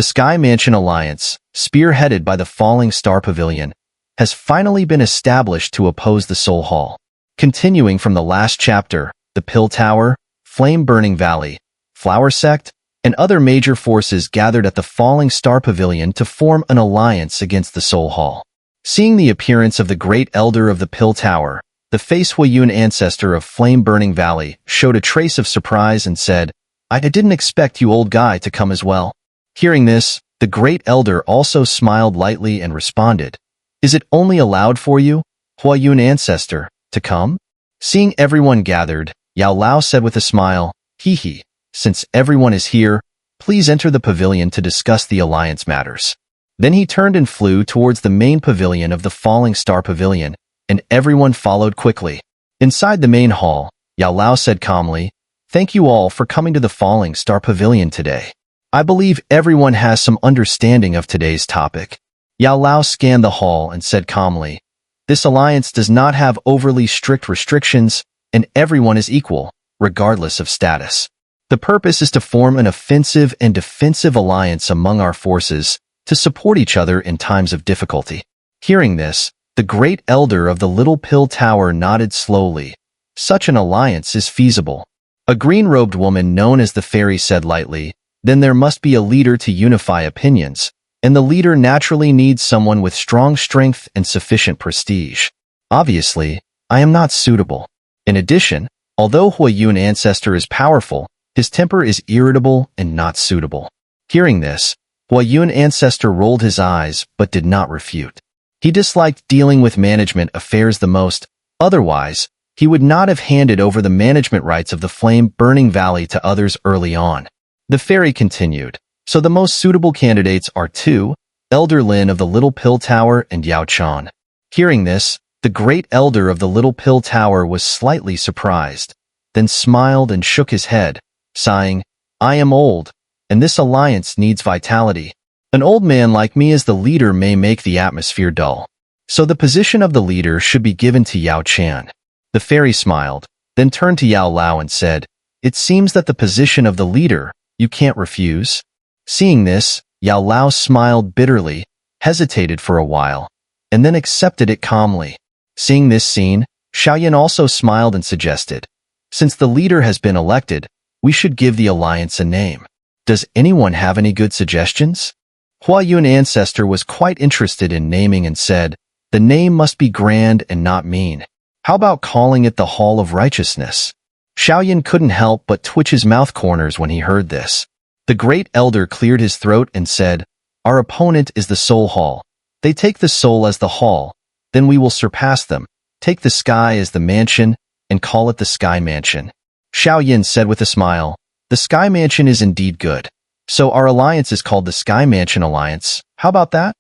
The Sky Mansion Alliance, spearheaded by the Falling Star Pavilion, has finally been established to oppose the Soul Hall. Continuing from the last chapter, the Pill Tower, Flame-Burning Valley, Flower Sect, and other major forces gathered at the Falling Star Pavilion to form an alliance against the Soul Hall. Seeing the appearance of the Great Elder of the Pill Tower, the face Yuewen ancestor of Flame-Burning Valley showed a trace of surprise and said, "I didn't expect you old guy to come as well." Hearing this, the Great Elder also smiled lightly and responded, "Is it only allowed for you, Yuewen ancestor, to come?" Seeing everyone gathered, Yao Lao said with a smile, "Hee, since everyone is here, please enter the pavilion to discuss the alliance matters." Then he turned and flew towards the main pavilion of the Falling Star Pavilion, and everyone followed quickly. Inside the main hall, Yao Lao said calmly, "Thank you all for coming to the Falling Star Pavilion today. I believe everyone has some understanding of today's topic." Yao Lao scanned the hall and said calmly, "This alliance does not have overly strict restrictions, and everyone is equal, regardless of status. The purpose is to form an offensive and defensive alliance among our forces to support each other in times of difficulty." Hearing this, the Great Elder of the Little Pill Tower nodded slowly. Such an alliance is feasible. A green-robed woman known as the Fairy said lightly, "Then there must be a leader to unify opinions, and the leader naturally needs someone with strong strength and sufficient prestige. Obviously, I am not suitable. In addition, although Yuewen ancestor is powerful, his temper is irritable and not suitable." Hearing this, Yuewen ancestor rolled his eyes but did not refute. He disliked dealing with management affairs the most, otherwise, he would not have handed over the management rights of the Flame-Burning Valley to others early on. The Fairy continued, "So the most suitable candidates are two, Elder Lin of the Little Pill Tower and Yao Chan." Hearing this, the Great Elder of the Little Pill Tower was slightly surprised, then smiled and shook his head, sighing, "I am old, and this alliance needs vitality. An old man like me as the leader may make the atmosphere dull. So the position of the leader should be given to Yao Chan." The Fairy smiled, then turned to Yao Lao and said, "It seems that the position of the leader, you can't refuse." Seeing this, Yao Lao smiled bitterly, hesitated for a while, and then accepted it calmly. Seeing this scene, Xiao also smiled and suggested, "Since the leader has been elected, we should give the alliance a name. Does anyone have any good suggestions?" Yuewen ancestor was quite interested in naming and said, "The name must be grand and not mean. How about calling it the Hall of Righteousness?" Xiao couldn't help but twitch his mouth corners when he heard this. The Great Elder cleared his throat and said, "Our opponent is the Soul Hall. They take the soul as the hall, then we will surpass them. Take the sky as the mansion, and call it the Sky Mansion." Xiao said with a smile, "The Sky Mansion is indeed good. So our alliance is called the Sky Mansion Alliance. How about that?"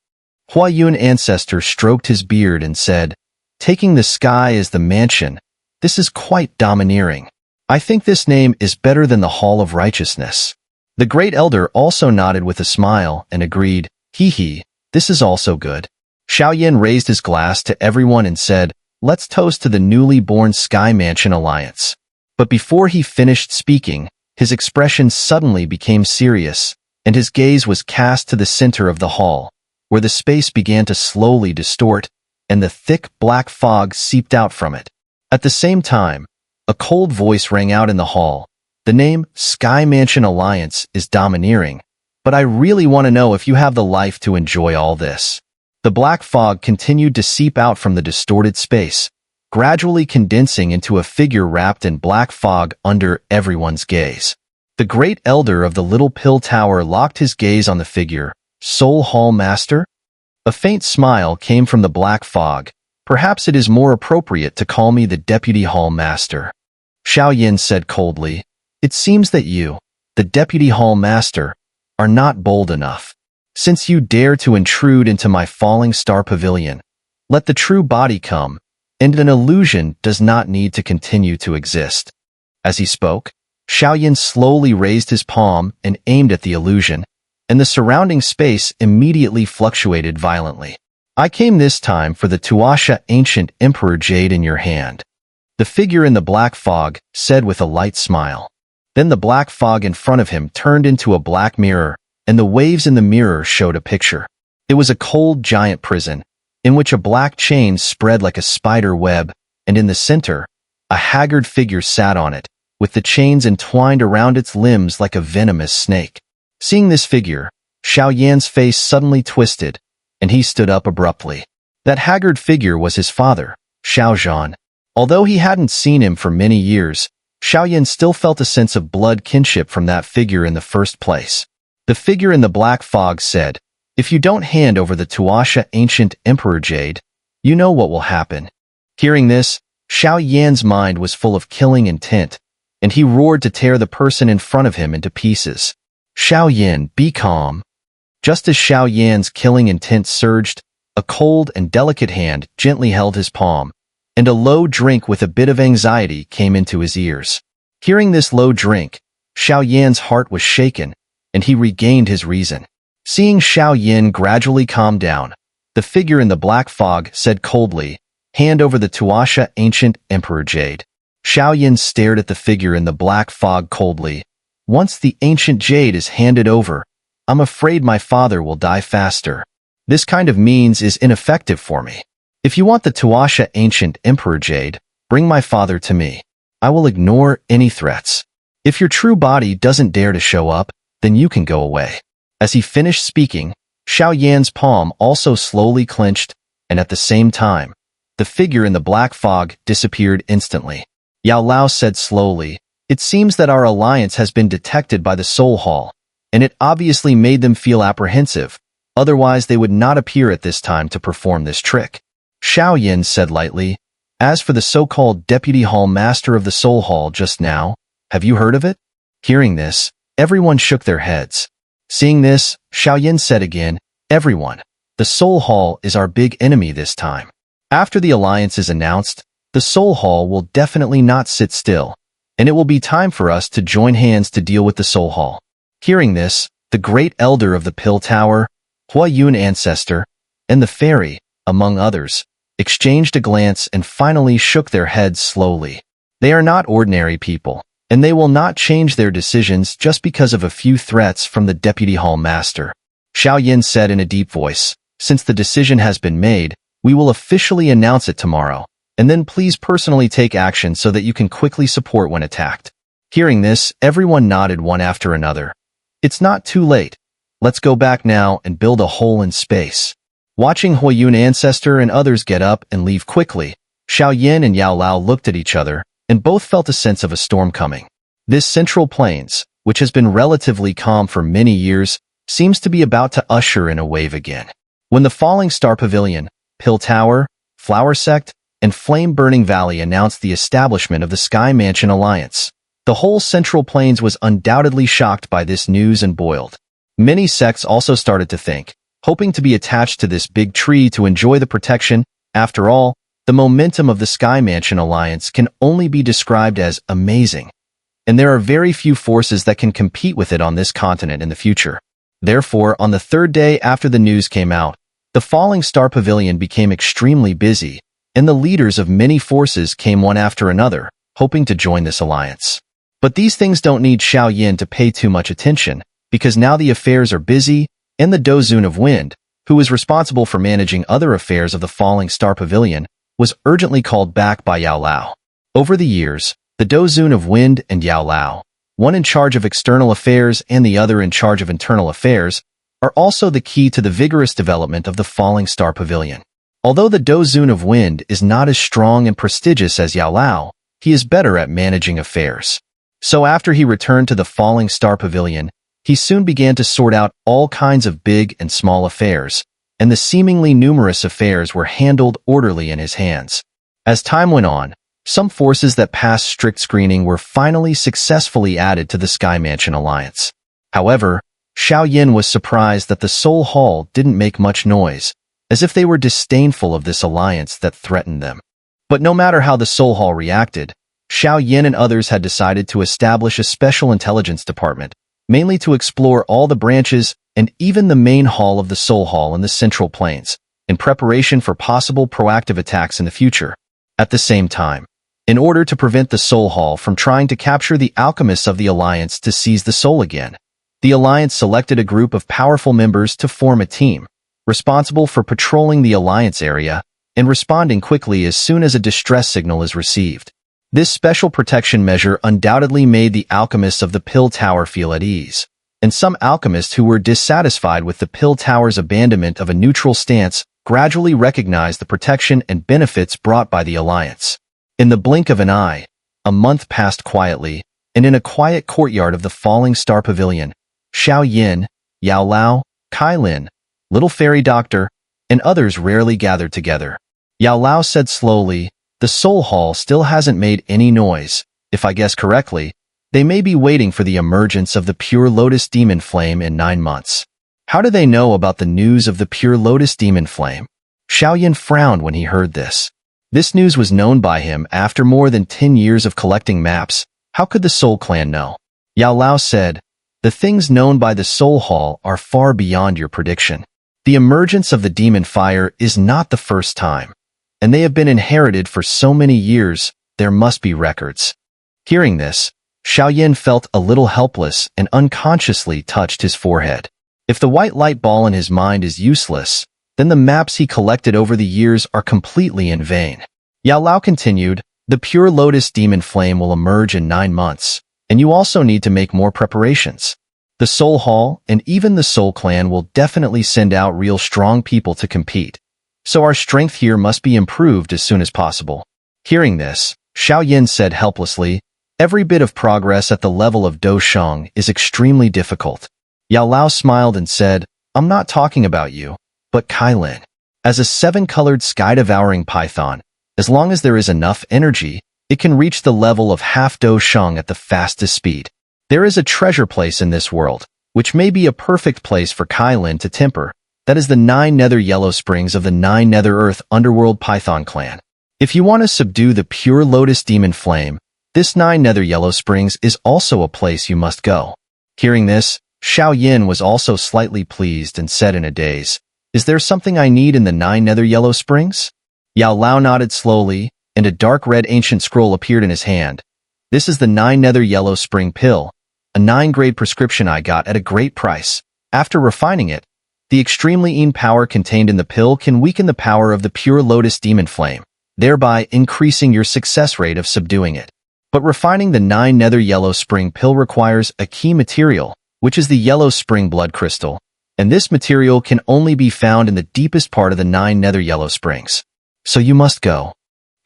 Yuewen ancestor stroked his beard and said, "Taking the sky as the mansion, this is quite domineering. I think this name is better than the Hall of Righteousness." The Great Elder also nodded with a smile and agreed, "Hee, this is also good." Xiao raised his glass to everyone and said, "Let's toast to the newly born Sky Mansion Alliance." But before he finished speaking, his expression suddenly became serious, and his gaze was cast to the center of the hall, where the space began to slowly distort, and the thick black fog seeped out from it. At the same time, a cold voice rang out in the hall. "The name Sky Mansion Alliance is domineering, but I really want to know if you have the life to enjoy all this." The black fog continued to seep out from the distorted space, gradually condensing into a figure wrapped in black fog under everyone's gaze. The Great Elder of the Little Pill Tower locked his gaze on the figure. "Soul Hall Master?" A faint smile came from the black fog. "Perhaps it is more appropriate to call me the Deputy Hall Master." Xiao said coldly, "It seems that you, the Deputy Hall Master, are not bold enough. Since you dare to intrude into my Falling Star Pavilion, let the true body come, and an illusion does not need to continue to exist." As he spoke, Xiao slowly raised his palm and aimed at the illusion, and the surrounding space immediately fluctuated violently. "I came this time for the Tuasha Ancient Emperor Jade in your hand," the figure in the black fog said with a light smile. Then the black fog in front of him turned into a black mirror, and the waves in the mirror showed a picture. It was a cold, giant prison, in which a black chain spread like a spider web, and in the center, a haggard figure sat on it, with the chains entwined around its limbs like a venomous snake. Seeing this figure, Xiao Yan's face suddenly twisted, and he stood up abruptly. That haggard figure was his father, Xiao Zhan. Although he hadn't seen him for many years, Xiao Yan still felt a sense of blood kinship from that figure in the first place. The figure in the black fog said, "If you don't hand over the Tuasha ancient Emperor Jade, you know what will happen." Hearing this, Xiao Yan's mind was full of killing intent, and he roared to tear the person in front of him into pieces. "Xiao Yan, be calm." Just as Xiao Yan's killing intent surged, a cold and delicate hand gently held his palm, and a low drink with a bit of anxiety came into his ears. Hearing this low drink, Xiao Yan's heart was shaken, and he regained his reason. Seeing Xiao Yan gradually calm down, the figure in the black fog said coldly, "Hand over the Tuasha ancient Emperor Jade." Xiao Yan stared at the figure in the black fog coldly. "Once the ancient jade is handed over, I'm afraid my father will die faster. This kind of means is ineffective for me. If you want the Tuasha ancient Emperor Jade, bring my father to me. I will ignore any threats. If your true body doesn't dare to show up, then you can go away." As he finished speaking, Xiao Yan's palm also slowly clenched, and at the same time, the figure in the black fog disappeared instantly. Yao Lao said slowly, "It seems that our alliance has been detected by the Soul Hall, and it obviously made them feel apprehensive, otherwise they would not appear at this time to perform this trick." Xiao Yan said lightly, "As for the so-called Deputy Hall Master of the Soul Hall just now, have you heard of it?" Hearing this, everyone shook their heads. Seeing this, Xiao Yan said again, "Everyone, the Soul Hall is our big enemy this time. After the alliance is announced, the Soul Hall will definitely not sit still, and it will be time for us to join hands to deal with the Soul Hall." Hearing this, the great elder of the Pill Tower, Yuewen ancestor, and the fairy, among others, exchanged a glance and finally shook their heads slowly. They are not ordinary people, and they will not change their decisions just because of a few threats from the Deputy Hall Master. Xiao Yan said in a deep voice, "Since the decision has been made, we will officially announce it tomorrow, and then please personally take action so that you can quickly support when attacked." Hearing this, everyone nodded one after another. "It's not too late. Let's go back now and build a hole in space." Watching Yuewen ancestor and others get up and leave quickly, Xiao Yan and Yao Lao looked at each other, and both felt a sense of a storm coming. This central plains, which has been relatively calm for many years, seems to be about to usher in a wave again. When the Falling Star Pavilion, Pill Tower, Flower Sect, and Flame-Burning Valley announced the establishment of the Sky Mansion Alliance, the whole Central Plains was undoubtedly shocked by this news and boiled. Many sects also started to think, hoping to be attached to this big tree to enjoy the protection. After all, the momentum of the Sky Mansion Alliance can only be described as amazing, and there are very few forces that can compete with it on this continent in the future. Therefore, on the third day after the news came out, the Falling Star Pavilion became extremely busy, and the leaders of many forces came one after another, hoping to join this alliance. But these things don't need Xiao Yan to pay too much attention, because now the affairs are busy, and the Dozun of Wind, who was responsible for managing other affairs of the Falling Star Pavilion, was urgently called back by Yao Lao. Over the years, the Dozun of Wind and Yao Lao, one in charge of external affairs and the other in charge of internal affairs, are also the key to the vigorous development of the Falling Star Pavilion. Although the Dozun of Wind is not as strong and prestigious as Yao Lao, he is better at managing affairs. So after he returned to the Falling Star Pavilion, he soon began to sort out all kinds of big and small affairs, and the seemingly numerous affairs were handled orderly in his hands. As time went on, some forces that passed strict screening were finally successfully added to the Sky Mansion Alliance. However, Xiao Yan was surprised that the Soul Hall didn't make much noise, as if they were disdainful of this alliance that threatened them. But no matter how the Soul Hall reacted, Xiao Yan and others had decided to establish a special intelligence department, mainly to explore all the branches and even the main hall of the Soul Hall in the Central Plains, in preparation for possible proactive attacks in the future. At the same time, in order to prevent the Soul Hall from trying to capture the alchemists of the Alliance to seize the soul again, The Alliance selected a group of powerful members to form a team, responsible for patrolling the Alliance area and responding quickly as soon as a distress signal is received. This special protection measure undoubtedly made the alchemists of the Pill Tower feel at ease, and some alchemists who were dissatisfied with the Pill Tower's abandonment of a neutral stance gradually recognized the protection and benefits brought by the Alliance. In the blink of an eye, a month passed quietly, and in a quiet courtyard of the Falling Star Pavilion, Xiao Yin, Yao Lao, Kai Lin, Little Fairy Doctor, and others rarely gathered together. Yao Lao said slowly, "The Soul Hall still hasn't made any noise. If I guess correctly, they may be waiting for the emergence of the Pure Lotus Demon Flame in 9 months. How do they know about the news of the Pure Lotus Demon Flame?" Xiao Yin frowned when he heard this. This news was known by him after more than 10 years of collecting maps. How could the Soul Clan know? Yao Lao said, "The things known by the Soul Hall are far beyond your prediction. The emergence of the demon fire is not the first time, and they have been inherited for so many years, there must be records." Hearing this, Xiao Yin felt a little helpless and unconsciously touched his forehead. If the white light ball in his mind is useless, then the maps he collected over the years are completely in vain. Yao Lao continued, "The Pure Lotus Demon Flame will emerge in 9 months, and you also need to make more preparations. The Soul Hall and even the Soul Clan will definitely send out real strong people to compete, so our strength here must be improved as soon as possible." Hearing this, Xiao Yin said helplessly, "Every bit of progress at the level of Do Sheng is extremely difficult." Yao Lao smiled and said, "I'm not talking about you, but Kai Lin. As a 7-colored sky-devouring python, as long as there is enough energy, it can reach the level of half Do Sheng at the fastest speed. There is a treasure place in this world, which may be a perfect place for Kai Lin to temper. That is the 9 Nether Yellow Springs of the 9 Nether Earth Underworld Python Clan. If you want to subdue the Pure Lotus Demon Flame, this 9 Nether Yellow Springs is also a place you must go." Hearing this, Xiao Yin was also slightly pleased and said in a daze, "Is there something I need in the 9 Nether Yellow Springs?" Yao Lao nodded slowly, and a dark red ancient scroll appeared in his hand. "This is the 9 Nether Yellow Spring Pill, a 9-grade prescription I got at a great price. After refining it, the extremely Yin power contained in the pill can weaken the power of the Pure Lotus Demon Flame, thereby increasing your success rate of subduing it. But refining the 9 Nether Yellow Spring Pill requires a key material, which is the Yellow Spring Blood Crystal, and this material can only be found in the deepest part of the 9 Nether Yellow Springs. So you must go."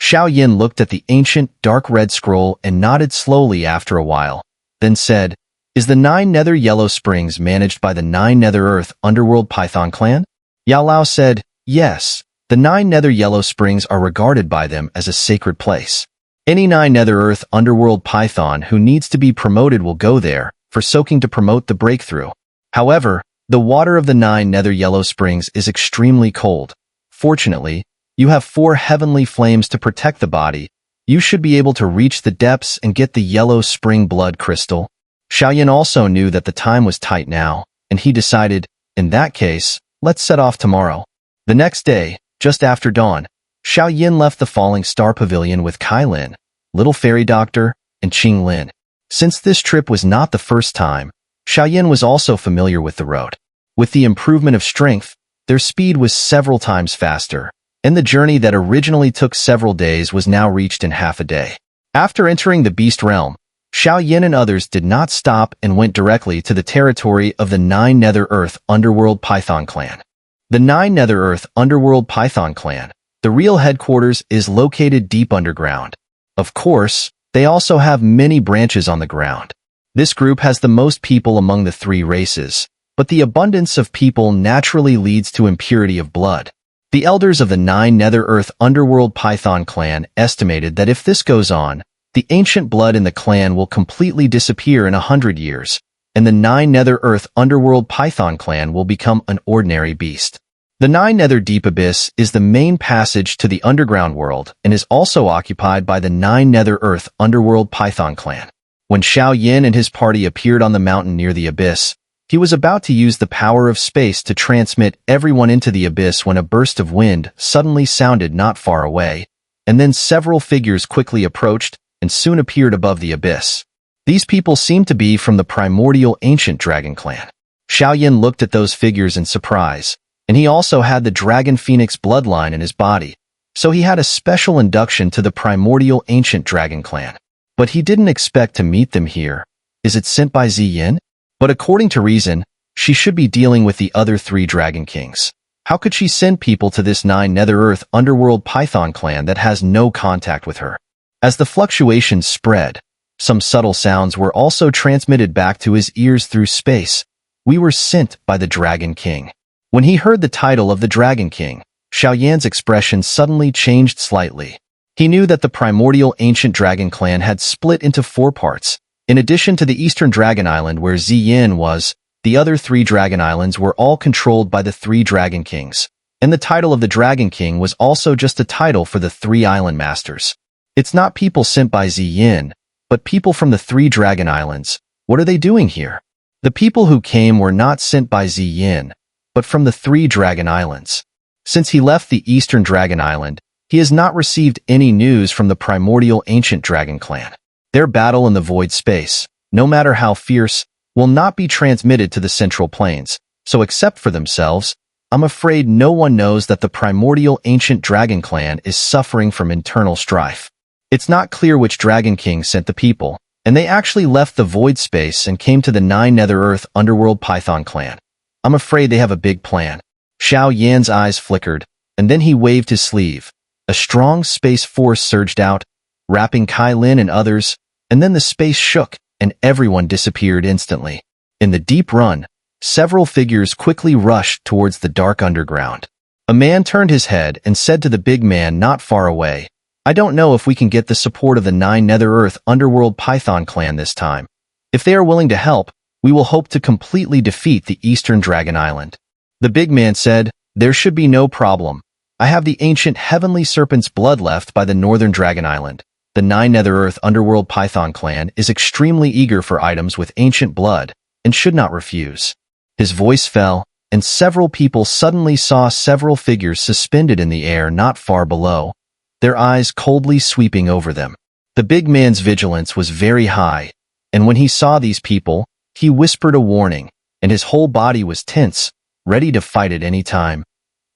Xiao Yin looked at the ancient, dark red scroll and nodded slowly after a while, then said, "Is the 9 Nether Yellow Springs managed by the 9 Nether Earth Underworld Python Clan?" Yao Lao said, "Yes, the 9 Nether Yellow Springs are regarded by them as a sacred place. Any 9 Nether Earth Underworld Python who needs to be promoted will go there for soaking to promote the breakthrough. However, the water of the 9 Nether Yellow Springs is extremely cold. Fortunately, you have 4 heavenly flames to protect the body. You should be able to reach the depths and get the Yellow Spring Blood Crystal." Xiao Yin also knew that the time was tight now, and he decided, "In that case, let's set off tomorrow." The next day, just after dawn, Xiao Yin left the Falling Star Pavilion with Kai Lin, Little Fairy Doctor, and Qing Lin. Since this trip was not the first time, Xiao Yin was also familiar with the road. With the improvement of strength, their speed was several times faster, and the journey that originally took several days was now reached in half a day. After entering the Beast Realm, Xiao Yin and others did not stop and went directly to the territory of the 9 Nether Earth Underworld Python Clan. The 9 Nether Earth Underworld Python Clan, the real headquarters, is located deep underground. Of course, they also have many branches on the ground. This group has the most people among the 3 races, but the abundance of people naturally leads to impurity of blood. The elders of the 9 Nether Earth Underworld Python Clan estimated that if this goes on, the ancient blood in the clan will completely disappear in 100 years, and the 9 Nether Earth Underworld Python Clan will become an ordinary beast. The 9 Nether Deep Abyss is the main passage to the underground world and is also occupied by the 9 Nether Earth Underworld Python Clan. When Xiao Yin and his party appeared on the mountain near the abyss, he was about to use the power of space to transmit everyone into the abyss when a burst of wind suddenly sounded not far away, and then several figures quickly approached and soon appeared above the abyss. These people seem to be from the primordial ancient dragon clan. Xiao looked at those figures in surprise, and he also had the dragon phoenix bloodline in his body, so he had a special induction to the primordial ancient dragon clan. But he didn't expect to meet them here. Is it sent by Ziyin? But according to reason, she should be dealing with the other 3 dragon kings. How could she send people to this 9 Nether Earth underworld python clan that has no contact with her? As the fluctuations spread, some subtle sounds were also transmitted back to his ears through space. We were sent by the Dragon King. When he heard the title of the Dragon King, Xiao expression suddenly changed slightly. He knew that the primordial ancient dragon clan had split into 4 parts. In addition to the eastern dragon island where Ziyin was, the other 3 dragon islands were all controlled by the 3 dragon kings. And the title of the Dragon King was also just a title for the 3 island masters. It's not people sent by Ziyin, but people from the 3 dragon islands. What are they doing here? The people who came were not sent by Ziyin, but from the 3 dragon islands. Since he left the eastern dragon island, he has not received any news from the primordial ancient dragon clan. Their battle in the void space, no matter how fierce, will not be transmitted to the central plains, so except for themselves, I'm afraid no one knows that the primordial ancient dragon clan is suffering from internal strife. It's not clear which dragon king sent the people, and they actually left the void space and came to the 9 Nether Earth underworld python clan. I'm afraid they have a big plan. Xiao eyes flickered, and then he waved his sleeve. A strong space force surged out, wrapping Kai Lin and others, and then the space shook, and everyone disappeared instantly. In the deep run, several figures quickly rushed towards the dark underground. A man turned his head and said to the big man not far away, I don't know if we can get the support of the 9 Nether Earth underworld python clan this time. If they are willing to help, we will hope to completely defeat the eastern dragon island. The big man said, there should be no problem. I have the ancient heavenly serpent's blood left by the northern dragon island. The 9 Nether Earth underworld python clan is extremely eager for items with ancient blood and should not refuse. His voice fell, and several people suddenly saw several figures suspended in the air not far below, their eyes coldly sweeping over them. The big man's vigilance was very high, and when he saw these people, he whispered a warning, and his whole body was tense, ready to fight at any time.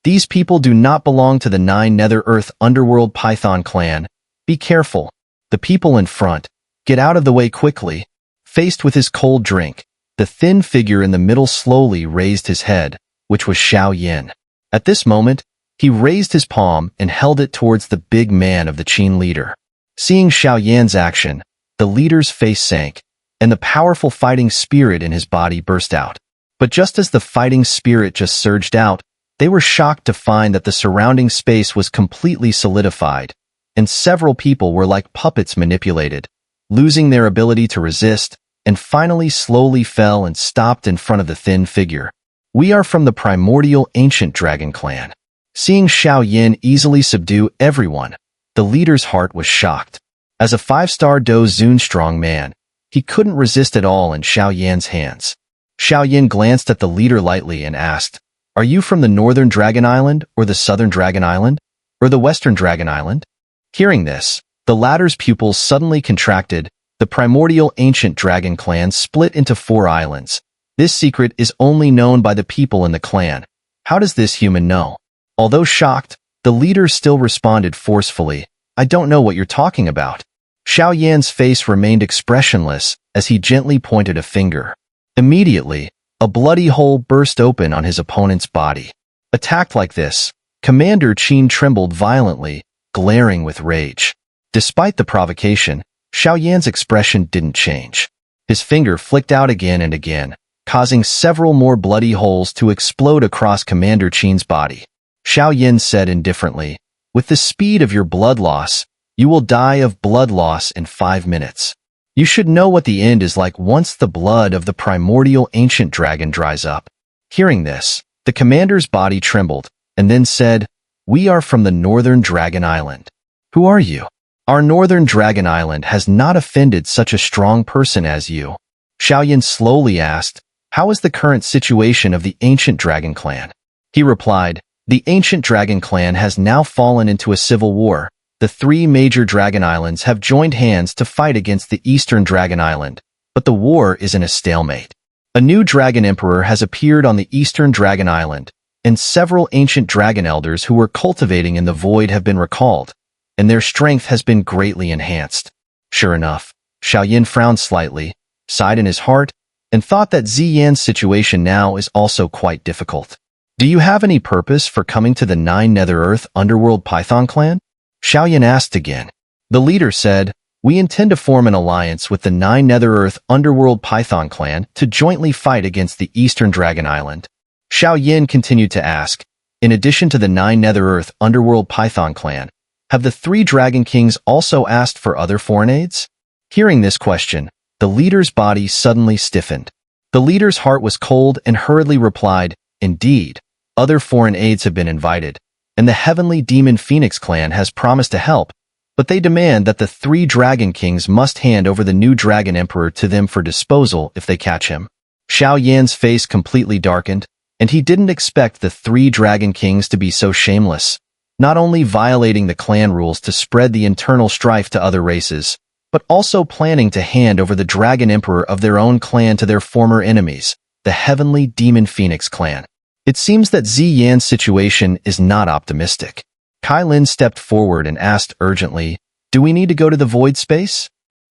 These people do not belong to the 9 Nether Earth underworld python clan. Be careful. The people in front, get out of the way quickly. Faced with his cold drink, the thin figure in the middle slowly raised his head, which was Xiao. At this moment, he raised his palm and held it towards the big man of the Qin leader. Seeing Xiao action, the leader's face sank, and the powerful fighting spirit in his body burst out. But just as the fighting spirit just surged out, they were shocked to find that the surrounding space was completely solidified, and several people were like puppets manipulated, losing their ability to resist, and finally slowly fell and stopped in front of the thin figure. We are from the primordial ancient dragon clan. Seeing Xiao easily subdue everyone, the leader's heart was shocked. As a 5-star Do Zun strong man, he couldn't resist at all in Xiao hands. Xiao glanced at the leader lightly and asked, Are you from the northern dragon island, or the southern dragon island, or the western dragon island? Hearing this, the latter's pupils suddenly contracted. The primordial ancient dragon clan split into 4 islands. This secret is only known by the people in the clan. How does this human know? Although shocked, the leader still responded forcefully, I don't know what you're talking about. Xiao face remained expressionless as he gently pointed a finger. Immediately, a bloody hole burst open on his opponent's body. Attacked like this, Commander Qin trembled violently, glaring with rage. Despite the provocation, Xiao expression didn't change. His finger flicked out again and again, causing several more bloody holes to explode across Commander Qin's body. Xiao said indifferently, With the speed of your blood loss, you will die of blood loss in 5 minutes. You should know what the end is like once the blood of the primordial ancient dragon dries up. Hearing this, the commander's body trembled, and then said, We are from the northern dragon island. Who are you? Our northern dragon island has not offended such a strong person as you. Xiao slowly asked, How is the current situation of the ancient dragon clan? He replied, The ancient dragon clan has now fallen into a civil war, The three major dragon islands have joined hands to fight against the eastern dragon island, but the war is in a stalemate. A new dragon emperor has appeared on the eastern dragon island, and several ancient dragon elders who were cultivating in the void have been recalled, and their strength has been greatly enhanced. Sure enough, Xiao frowned slightly, sighed in his heart, and thought that Ziyan's situation now is also quite difficult. Do you have any purpose for coming to the 9 Nether Earth Underworld Python clan? Xiao asked again. The leader said, we intend to form an alliance with the 9 Nether Earth Underworld Python clan to jointly fight against the Eastern Dragon Island. Xiao continued to ask, in addition to the 9 Nether Earth Underworld Python clan, have the 3 Dragon Kings also asked for other foreign aids? Hearing this question, the leader's body suddenly stiffened. The leader's heart was cold and hurriedly replied, indeed, other foreign aids have been invited, and the Heavenly Demon Phoenix clan has promised to help, but they demand that the 3 Dragon Kings must hand over the new Dragon Emperor to them for disposal if they catch him. Xiao face completely darkened, and he didn't expect the 3 Dragon Kings to be so shameless, not only violating the clan rules to spread the internal strife to other races, but also planning to hand over the Dragon Emperor of their own clan to their former enemies, the Heavenly Demon Phoenix clan. It seems that Ziyan's situation is not optimistic. Kailin stepped forward and asked urgently, do we need to go to the void space?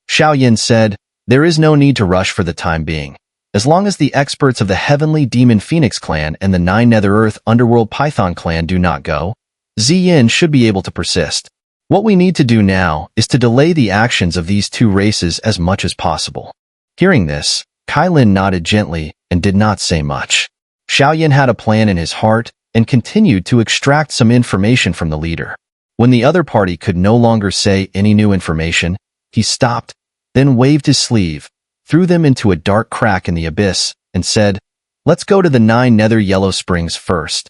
Xiao said, there is no need to rush for the time being. As long as the experts of the Heavenly Demon Phoenix clan and the 9 Nether Earth Underworld Python clan do not go, Ziyan should be able to persist. What we need to do now is to delay the actions of these 2 races as much as possible. Hearing this, Kailin nodded gently and did not say much. Xiao had a plan in his heart and continued to extract some information from the leader. When the other party could no longer say any new information, he stopped, then waved his sleeve, threw them into a dark crack in the abyss, and said, let's go to the 9 Nether Yellow Springs first.